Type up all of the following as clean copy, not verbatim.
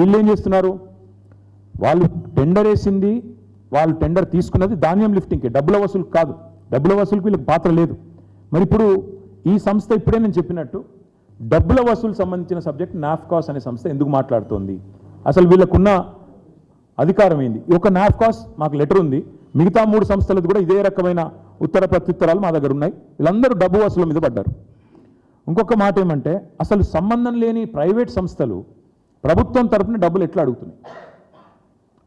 వీళ్ళు ఏం చేస్తున్నారు? వాళ్ళు టెండర్ వేసింది, వాళ్ళు టెండర్ తీసుకున్నది ధాన్యం లిఫ్టింగ్కి, డబ్బుల వసూలు కాదు. డబ్బుల వసూలుకి వీళ్ళకి పాత్ర లేదు. మరి ఇప్పుడు ఈ సంస్థ ఇప్పుడే నేను చెప్పినట్టు డబ్బుల వసూలు సంబంధించిన సబ్జెక్ట్ నాఫ్కాస్ అనే సంస్థ ఎందుకు మాట్లాడుతోంది? అసలు వీళ్ళకున్న అధికారం ఏంది? ఒక నాఫ్కాస్ మాకు లెటర్ ఉంది, మిగతా 3 సంస్థలది కూడా ఇదే రకమైన ఉత్తర ప్రత్యుత్తరాలు మా దగ్గర ఉన్నాయి. వీళ్ళందరూ డబ్బు వసూలు మీద పడ్డారు. ఇంకొక మాట ఏమంటే, అసలు సంబంధం లేని ప్రైవేట్ సంస్థలు ప్రభుత్వం తరపున డబ్బులు ఎట్లా అడుగుతున్నాయి?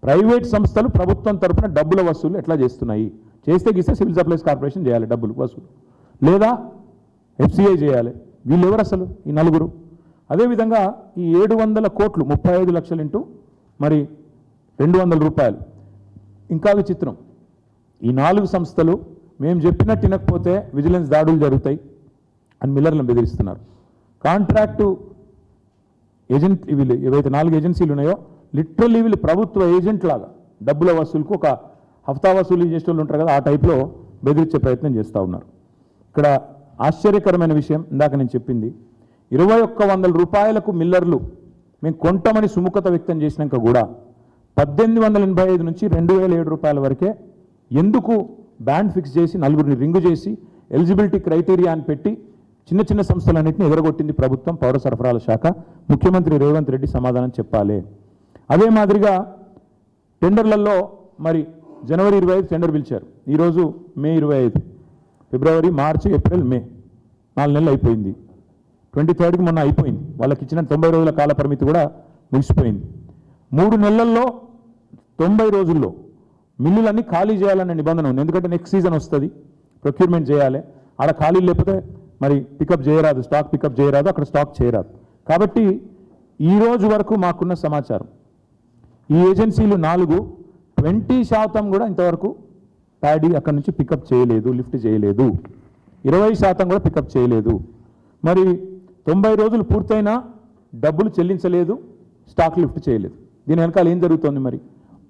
ప్రైవేట్ సంస్థలు ప్రభుత్వం తరపున డబ్బుల వసూలు ఎట్లా చేస్తున్నాయి? చేస్తే గీస్తే సివిల్ సప్లైస్ కార్పొరేషన్ చేయాలి డబ్బులు వసూలు, లేదా ఎఫ్సిఐ చేయాలి. వీళ్ళు ఎవరు అసలు ఈ నలుగురు? అదేవిధంగా ఈ 700 కోట్లు 35 లక్షలు ఇంటూ మరి 200 రూపాయలు. ఇంకా విచిత్రం, ఈ 4 సంస్థలు మేము చెప్పినట్టు వినకపోతే విజిలెన్స్ దాడులు జరుగుతాయి అని మిల్లర్లను బెదిరిస్తున్నారు. కాంట్రాక్టు ఏజెంట్ వీళ్ళు ఏవైతే 4 ఏజెన్సీలు ఉన్నాయో లిటరల్లీ వీళ్ళు ప్రభుత్వ ఏజెంట్ లాగా డబ్బుల వసూలుకు ఒక హఫ్తా వసూలు చేసే వాళ్ళు ఉంటారు కదా, ఆ టైప్లో బెదిరించే ప్రయత్నం చేస్తూ ఉన్నారు. ఇక్కడ ఆశ్చర్యకరమైన విషయం ఇందాక నేను చెప్పింది, 2100 రూపాయలకు మిల్లర్లు మేము కొంటామని సుముఖత వ్యక్తం చేసినాక కూడా 1885 నుంచి 2007 రూపాయల వరకే ఎందుకు బ్యాండ్ ఫిక్స్ చేసి 4గురిని రింగు చేసి ఎలిజిబిలిటీ క్రైటీరియా అని పెట్టి చిన్న చిన్న సంస్థలన్నింటినీ ఎగరగొట్టింది ప్రభుత్వం, పౌర సరఫరాల శాఖ, ముఖ్యమంత్రి రేవంత్ రెడ్డి సమాధానం చెప్పాలి. అదే మాదిరిగా టెండర్లలో మరి జనవరి 25 టెండర్ పిలిచారు, ఈరోజు మే 25, ఫిబ్రవరి, మార్చి, ఏప్రిల్, మే 4 నెలలు అయిపోయింది. 23కి మొన్న అయిపోయింది. వాళ్ళకి ఇచ్చిన 90 రోజుల కాల పరిమితి కూడా ముగిసిపోయింది. 3 నెలల్లో 90 రోజుల్లో మిల్లులన్నీ ఖాళీ చేయాలనే నిబంధన ఉంది. ఎందుకంటే నెక్స్ట్ సీజన్ వస్తుంది, ప్రొక్యూర్మెంట్ చేయాలి, ఆడ ఖాళీ లేకపోతే మరి పికప్ చేయరాదు, స్టాక్ పికప్ చేయరాదు, అక్కడ స్టాక్ చేయరాదు. కాబట్టి ఈ రోజు వరకు మాకున్న సమాచారం ఈ ఏజెన్సీలు 4 20% కూడా ఇంతవరకు ప్యాడీ అక్కడ నుంచి పికప్ చేయలేదు, లిఫ్ట్ చేయలేదు. 20% కూడా పికప్ చేయలేదు. మరి 90 రోజులు పూర్తయినా డబ్బులు చెల్లించలేదు, స్టాక్ లిఫ్ట్ చేయలేదు. దీని వెనకాల ఏం జరుగుతోంది? మరి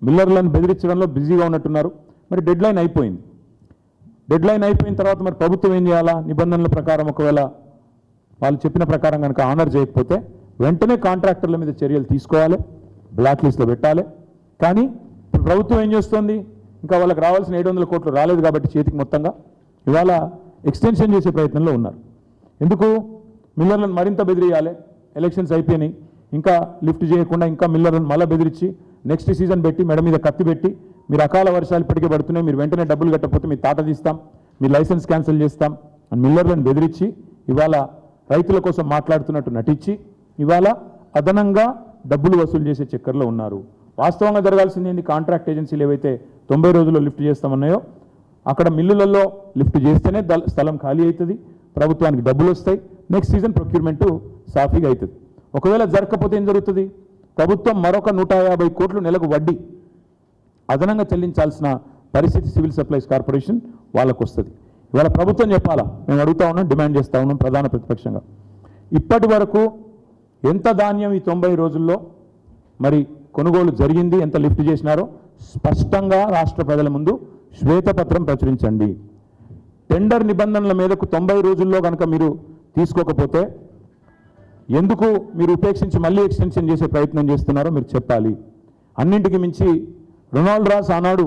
మిల్లర్లను బెదిరించడంలో బిజీగా ఉన్నట్టున్నారు. మరి డెడ్లైన్ అయిపోయింది. డెడ్లైన్ అయిపోయిన తర్వాత మరి ప్రభుత్వం ఏం చేయాలా? నిబంధనల ప్రకారం ఒకవేళ వాళ్ళు చెప్పిన ప్రకారం కనుక ఆనర్ చేయకపోతే వెంటనే కాంట్రాక్టర్ల మీద చర్యలు తీసుకోవాలి, బ్లాక్ లిస్ట్లో పెట్టాలి. కానీ ఇప్పుడు ప్రభుత్వం ఏం చేస్తోంది? ఇంకా వాళ్ళకి రావాల్సిన 700 కోట్లు రాలేదు కాబట్టి చేతికి మొత్తంగా ఇవాళ ఎక్స్టెన్షన్ చేసే ప్రయత్నంలో ఉన్నారు. ఎందుకు? మిల్లర్లను మరింత బెదిరియాలి. ఎలక్షన్స్ అయిపోయినాయి, ఇంకా లిఫ్ట్ చేయకుండా ఇంకా మిల్లర్లను మళ్ళీ బెదిరించి నెక్స్ట్ సీజన్ పెట్టి మెడ మీద కత్తి పెట్టి మీరు అకాల వర్షాలు ఇప్పటికే పడుతున్నాయి, మీరు వెంటనే డబ్బులు కట్టకపోతే మీ తాట తీస్తాం, మీ లైసెన్స్ క్యాన్సిల్ చేస్తాం అని మిల్లర్లను బెదిరించి ఇవాళ రైతుల కోసం మాట్లాడుతున్నట్టు నటించి ఇవాళ అదనంగా డబ్బులు వసూలు చేసే చక్కర్లో ఉన్నారు. వాస్తవంగా జరగాల్సింది ఏంది? కాంట్రాక్ట్ ఏజెన్సీలు ఏవైతే 90 రోజుల్లో లిఫ్ట్ చేస్తామన్నాయో అక్కడ మిల్లులలో లిఫ్ట్ చేస్తేనే స్థలం ఖాళీ అవుతుంది, ప్రభుత్వానికి డబ్బులు వస్తాయి, నెక్స్ట్ సీజన్ ప్రొక్యూర్మెంటు సాఫీగా అవుతుంది. ఒకవేళ జరగకపోతే ఏం జరుగుతుంది? ప్రభుత్వం మరొక 150 కోట్లు నెలకు వడ్డీ అదనంగా చెల్లించాల్సిన పరిస్థితి సివిల్ సప్లైస్ కార్పొరేషన్ వాళ్ళకు వస్తుంది. ఇవాళ ప్రభుత్వం చెప్పాలా? మేము అడుగుతా ఉన్నాం, డిమాండ్ చేస్తూ ఉన్నాం ప్రధాన ప్రతిపక్షంగా. ఇప్పటి వరకు ఎంత ధాన్యం ఈ 90 రోజుల్లో మరి కొనుగోలు జరిగింది, ఎంత లిఫ్ట్ చేసినారో స్పష్టంగా రాష్ట్ర ప్రజల ముందు శ్వేతపత్రం ప్రచురించండి. టెండర్ నిబంధనల మీదకు 90 రోజుల్లో కనుక మీరు తీసుకోకపోతే ఎందుకు మీరు ఉపేక్షించి మళ్ళీ ఎక్స్టెన్షన్ చేసే ప్రయత్నం చేస్తున్నారో మీరు చెప్పాలి. అన్నింటికి మించి రొనాల్డ్ రాస్ ఆనాడు